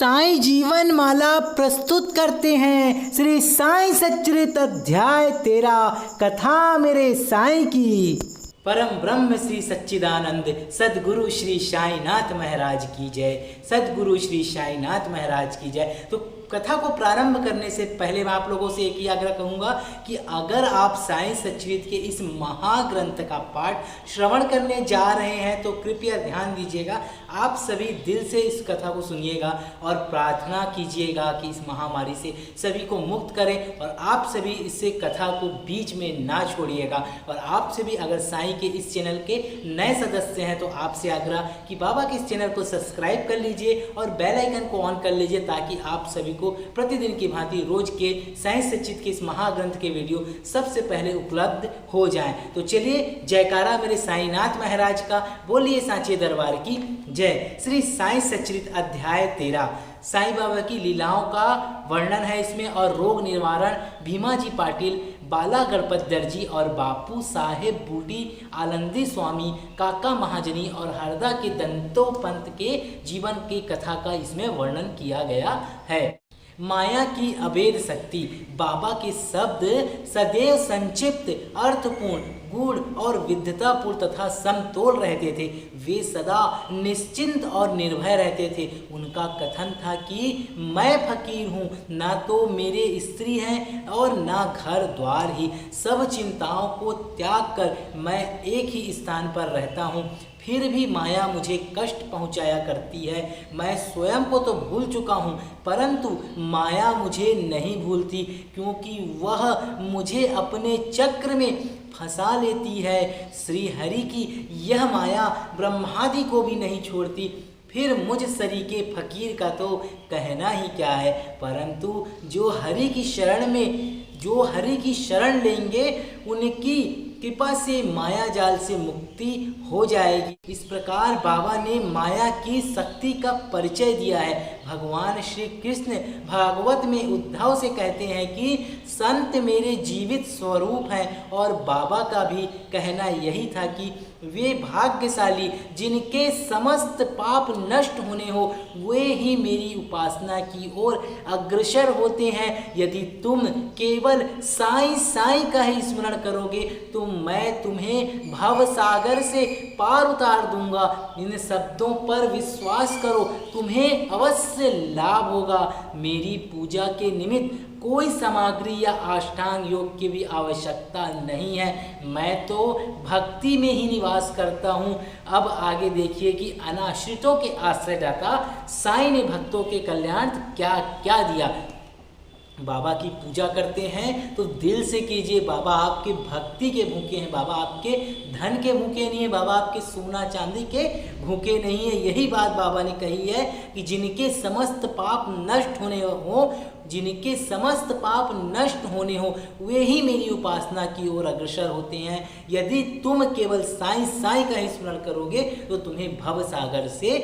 साईं जीवन माला प्रस्तुत करते हैं श्री साईं सच्चरित अध्याय 13 कथा मेरे साईं की। परम ब्रह्म श्री सच्चिदानंद सदगुरु श्री साईनाथ महाराज की जय। सदगुरु श्री साईनाथ महाराज की जय। तो कथा को प्रारंभ करने से पहले मैं आप लोगों से एक ही आग्रह कहूँगा कि अगर आप साईं सच्चरित के इस महाग्रंथ का पाठ श्रवण करने जा रहे हैं तो कृपया ध्यान दीजिएगा, आप सभी दिल से इस कथा को सुनिएगा और प्रार्थना कीजिएगा कि इस महामारी से सभी को मुक्त करें। और आप सभी इससे कथा को बीच में ना छोड़िएगा। और आप सभी अगर साईं के इस चैनल के नए सदस्य हैं तो आपसे आग्रह कि बाबा के इस चैनल को सब्सक्राइब कर लीजिए और बेल आइकन को ऑन कर लीजिए ताकि आप सभी को प्रतिदिन की भांति रोज के साईं सच्चित के इस महाग्रंथ के वीडियो सबसे पहले उपलब्ध हो जाएं। तो चलिए जयकारा मेरे साईनाथ महाराज का, बोलिए सांचे दरबार की जय। श्री साईं सच्चरित अध्याय 13 साईं बाबा की लीलाओं का वर्णन है इसमें और रोग निवारण भीमाजी पाटिल, बाला गणपत दर्जी और बापू साहेब बूटी आनंदी स्वामी, काका महाजनी और हरदा के दंतो पंत के जीवन की कथा का इसमें वर्णन किया गया है। माया की अभेद शक्ति। बाबा के शब्द सदैव संक्षिप्त, अर्थपूर्ण, गूढ़ और विद्वतापूर्ण तथा समतोल रहते थे। वे सदा निश्चिंत और निर्भय रहते थे। उनका कथन था कि मैं फकीर हूँ, ना तो मेरे स्त्री हैं और ना घर द्वार ही। सब चिंताओं को त्याग कर मैं एक ही स्थान पर रहता हूँ, फिर भी माया मुझे कष्ट पहुंचाया करती है। मैं स्वयं को तो भूल चुका हूँ परंतु माया मुझे नहीं भूलती, क्योंकि वह मुझे अपने चक्र में फंसा लेती है। श्री हरि की यह माया ब्रह्मादि को भी नहीं छोड़ती। फिर मुझ सरीके फकीर का तो कहना ही क्या है, परंतु जो हरि की शरण लेंगे उनकी कृपा से माया जाल से मुक्ति हो जाएगी। इस प्रकार बाबा ने माया की शक्ति का परिचय दिया है। भगवान श्री कृष्ण भागवत में उद्धव से कहते हैं कि संत मेरे जीवित स्वरूप हैं और बाबा का भी कहना यही था कि वे भाग्यशाली जिनके समस्त पाप नष्ट होने हो वे ही मेरी उपासना की ओर अग्रसर होते हैं। यदि तुम केवल साईं साईं का ही स्मरण करोगे तो मैं तुम्हें भव सागर से पार उतार दूंगा। इन शब्दों पर विश्वास करो, तुम्हें अवश्य लाभ होगा। मेरी पूजा के निमित्त कोई सामग्री या अष्टांग योग की भी आवश्यकता नहीं है। मैं तो भक्ति में ही निवास करता हूँ। अब आगे देखिए कि अनाश्रितों के आश्रयदाता साईं ने भक्तों के कल्याण क्या क्या दिया। बाबा की पूजा करते हैं तो दिल से कीजिए। बाबा आपके भक्ति के भूखे हैं, बाबा आपके धन के भूखे नहीं है, बाबा आपके सोना चांदी के भूखे नहीं है। यही बात बाबा ने कही है कि जिनके समस्त पाप नष्ट होने हो वे ही मेरी उपासना की ओर अग्रसर होते हैं। यदि तुम केवल साईं साईं का ही स्मरण करोगे तो तुम्हें भव सागर से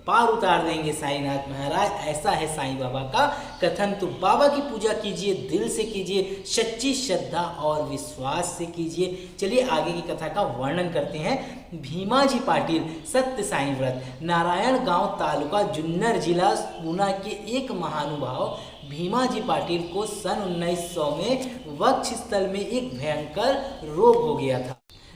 पार उतार देंगे साईनाथ महाराज। ऐसा है साईं बाबा का कथन। तो बाबा की पूजा कीजिए, दिल से कीजिए, सच्ची श्रद्धा और विश्वास से कीजिए। चलिए आगे की कथा का वर्णन करते हैं। भीमाजी पाटिल सत्य साईं व्रत। नारायण गांव तालुका जुन्नर जिला पूना के एक महानुभाव भीमाजी पाटिल को सन 1900 में वक्ष स्थल में एक भयंकर रोग हो गया था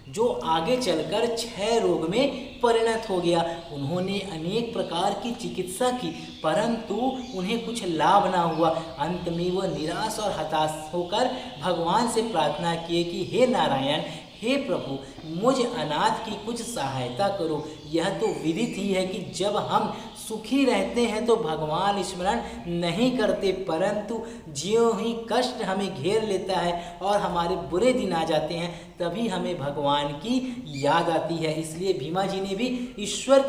जो आगे चलकर क्षय रोग में परिणत हो गया। उन्होंने अनेक प्रकार की चिकित्सा की परंतु उन्हें कुछ लाभ ना हुआ। अंत में वह निराश और हताश होकर भगवान से प्रार्थना किए कि हे नारायण, हे प्रभु, मुझ अनाथ की कुछ सहायता करो। यह तो विदित ही है कि जब हम सुखी रहते हैं तो भगवान स्मरण नहीं करते, परंतु ज्यों ही कष्ट हमें घेर लेता है और हमारे बुरे दिन आ जाते हैं तभी हमें भगवान की याद आती है। इसलिए भीमा जी ने भी ईश्वर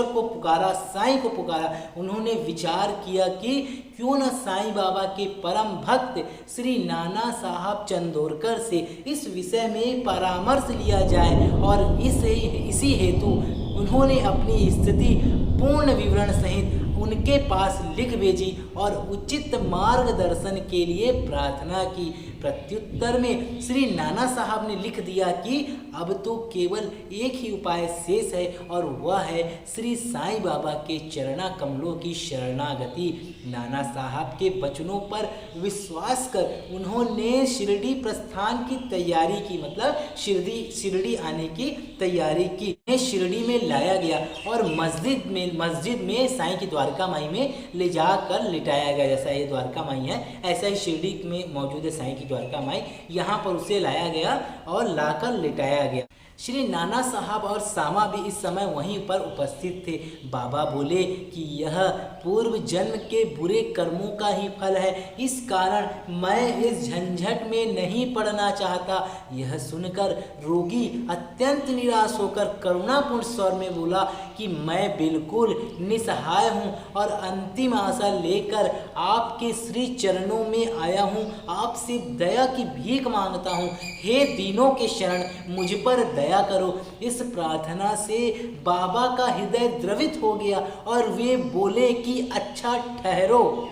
को पुकारा, साईं को पुकारा। उन्होंने विचार किया कि क्यों न साईं बाबा के परम भक्त श्री नाना साहब चंदोरकर से इस विषय में परामर्श लिया जाए। और इसी हेतु उन्होंने अपनी स्थिति पूर्ण विवरण सहित उनके पास लिख भेजी और उचित मार्गदर्शन के लिए प्रार्थना की। प्रत्युत्तर में श्री नाना साहब ने लिख दिया कि अब तो केवल एक ही उपाय शेष है और वह है श्री साईं बाबा के चरणा कमलों की शरणागति। नाना साहब के वचनों पर विश्वास कर उन्होंने शिरडी प्रस्थान की तैयारी की, मतलब शिरडी आने की तैयारी की। शिरडी में लाया गया और मस्जिद में साईं की द्वारका माई में ले जाकर लिटाया गया। जैसा ये द्वारका माई है ऐसा ही शिरडी में मौजूद है साईं की द्वारका माई, यहाँ पर उसे लाया गया और लाकर लिटाया गया। श्री नाना साहब और सामा भी इस समय वहीं पर उपस्थित थे। बाबा बोले कि यह पूर्व जन्म के बुरे कर्मों का ही फल है, इस कारण मैं इस झंझट में नहीं पड़ना चाहता। यह सुनकर रोगी अत्यंत निराश होकर करुणापूर्ण स्वर में बोला कि मैं बिल्कुल निसहाय हूँ और अंतिम आशा लेकर आपके श्री चरणों में आया हूँ। आपसे दया की भीख मांगता हूँ। हे दीनों के शरण, मुझ पर दया करो। इस प्रार्थना से बाबा का हृदय द्रवित हो गया और वे बोले कि अच्छा ठहरो,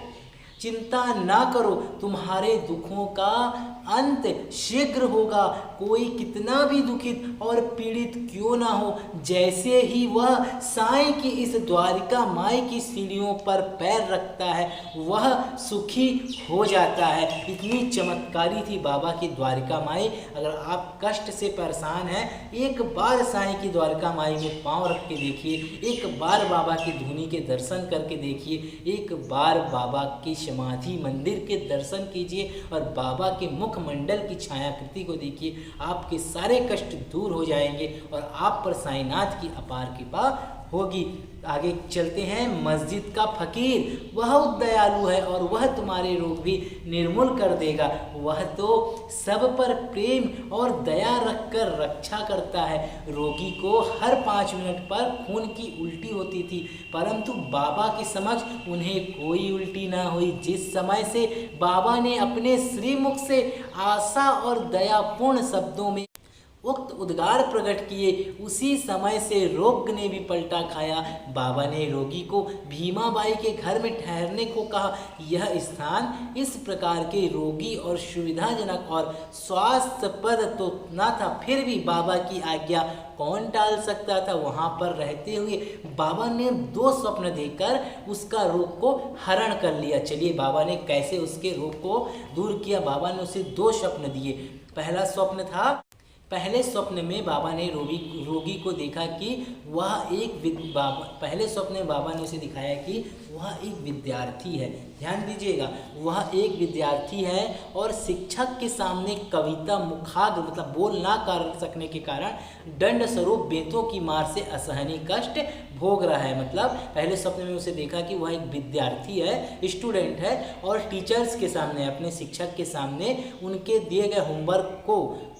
चिंता ना करो, तुम्हारे दुखों का अंत शीघ्र होगा। कोई कितना भी दुखित और पीड़ित क्यों ना हो, जैसे ही वह साईं की इस द्वारिका माई की सीढ़ियों पर पैर रखता है वह सुखी हो जाता है। इतनी चमत्कारी थी बाबा की द्वारिका माई। अगर आप कष्ट से परेशान हैं, एक बार साईं की द्वारिका माई में पांव रख के देखिए, एक बार बाबा की धुनी के दर्शन करके देखिए, एक बार बाबा की समाधि मंदिर के दर्शन कीजिए और बाबा के मुख मंडल की छायाकृति को देखिए। आपके सारे कष्ट दूर हो जाएंगे और आप पर साईनाथ की अपार कृपा होगी। आगे चलते हैं। मस्जिद का फकीर बहुत दयालु है और वह तुम्हारे रोग भी निर्मूल कर देगा। वह तो सब पर प्रेम और दया रखकर रक्षा करता है। रोगी को हर 5 मिनट पर खून की उल्टी होती थी, परंतु बाबा के समक्ष उन्हें कोई उल्टी ना हुई। जिस समय से बाबा ने अपने श्रीमुख से आशा और दयापूर्ण शब्दों में उक्त उद्गार प्रकट किए, उसी समय से रोग ने भी पलटा खाया। बाबा ने रोगी को भीमाबाई के घर में ठहरने को कहा। यह स्थान इस प्रकार के रोगी और सुविधाजनक और स्वास्थ्यप्रद तो न था, फिर भी बाबा की आज्ञा कौन टाल सकता था। वहाँ पर रहते हुए बाबा ने 2 स्वप्न देकर उसका रोग को हरण कर लिया। चलिए बाबा ने कैसे उसके रोग को दूर किया। बाबा ने उसे 2 स्वप्न दिए। पहले स्वप्न में बाबा ने रोगी को देखा कि वह पहले स्वप्न में बाबा ने उसे दिखाया कि वह एक विद्यार्थी है। ध्यान दीजिएगा, वह एक विद्यार्थी है और शिक्षक के सामने कविता मुखाग्र मतलब बोल ना कर सकने के कारण दंड स्वरूप बेंतों की मार से असहनीय कष्ट भोग रहा है। मतलब पहले स्वप्न में उसे देखा कि वह एक विद्यार्थी है, स्टूडेंट है और टीचर्स के सामने, अपने शिक्षक के सामने उनके दिए गए होमवर्क को,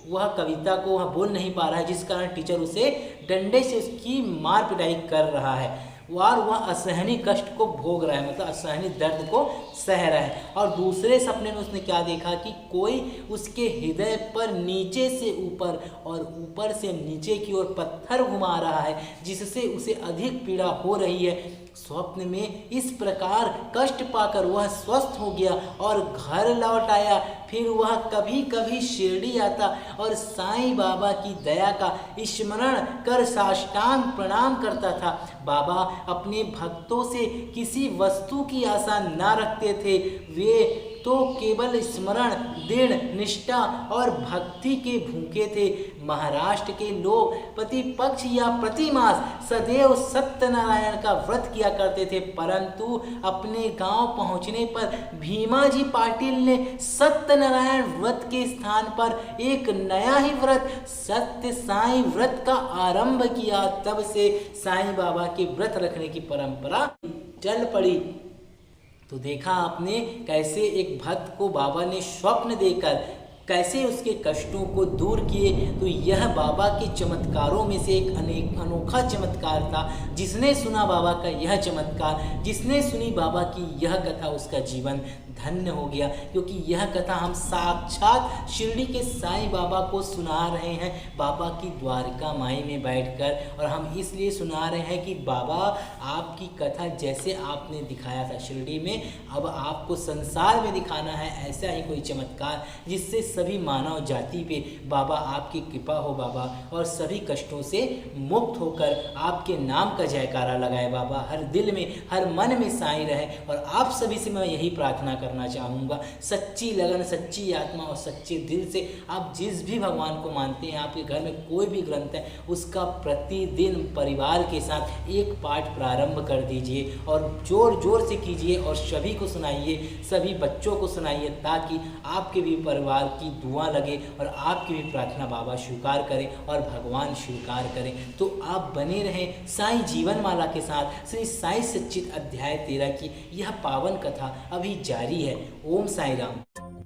वह कविता को वह बोल नहीं पा रहा है, जिस कारण टीचर उसे डंडे से उसकी मार पिटाई कर रहा है और वह असहनीय कष्ट को भोग रहा है, मतलब असहनीय दर्द को सह रहा है। और दूसरे सपने में उसने क्या देखा कि कोई उसके हृदय पर नीचे से ऊपर और ऊपर से नीचे की ओर पत्थर घुमा रहा है, जिससे उसे अधिक पीड़ा हो रही है। स्वप्न में इस प्रकार कष्ट पाकर वह स्वस्थ हो गया और घर लौट आया। फिर वह कभी कभी शिरडी आता और साईं बाबा की दया का स्मरण कर साष्टांग प्रणाम करता था। बाबा अपने भक्तों से किसी वस्तु की आशा न रखते थे, वे तो केवल स्मरण, दृढ़ निष्ठा और भक्ति के भूखे थे। महाराष्ट्र के लोग प्रतिपक्ष या प्रतिमास सदैव सत्यनारायण का व्रत किया करते थे, परंतु अपने गांव पहुंचने पर भीमाजी पाटिल ने सत्यनारायण व्रत के स्थान पर एक नया ही व्रत सत्य साईं व्रत का आरंभ किया। तब से साईं बाबा के व्रत रखने की परंपरा चल पड़ी। तो देखा आपने कैसे एक भक्त को बाबा ने स्वप्न देकर कैसे उसके कष्टों को दूर किए। तो यह बाबा के चमत्कारों में से एक अनोखा चमत्कार था। जिसने सुना बाबा का यह चमत्कार, जिसने सुनी बाबा की यह कथा, उसका जीवन धन्य हो गया। क्योंकि यह कथा हम साक्षात शिरडी के साईं बाबा को सुना रहे हैं, बाबा की द्वारका माई में बैठकर। और हम इसलिए सुना रहे हैं कि बाबा आपकी कथा जैसे आपने दिखाया था शिरडी में, अब आपको संसार में दिखाना है ऐसा ही कोई चमत्कार, जिससे सभी मानव जाति पे बाबा आपकी कृपा हो बाबा, और सभी कष्टों से मुक्त होकर आपके नाम का जयकारा लगाए बाबा। हर दिल में, हर मन में साईं रहे। और आप सभी से मैं यही प्रार्थना करना चाहूँगा, सच्ची लगन, सच्ची आत्मा और सच्चे दिल से आप जिस भी भगवान को मानते हैं, आपके घर में कोई भी ग्रंथ है, उसका प्रतिदिन परिवार के साथ एक पाठ प्रारंभ कर दीजिए और जोर जोर से कीजिए और सभी को सुनाइए, सभी बच्चों को सुनाइए, ताकि आपके भी परिवार की दुआ लगे और आपकी भी प्रार्थना बाबा स्वीकार करें और भगवान स्वीकार करें। तो आप बने रहें साईं जीवन माला के साथ। श्री साईं सच्चिद अध्याय 13 की यह पावन कथा अभी जारी है। ओम साईं राम।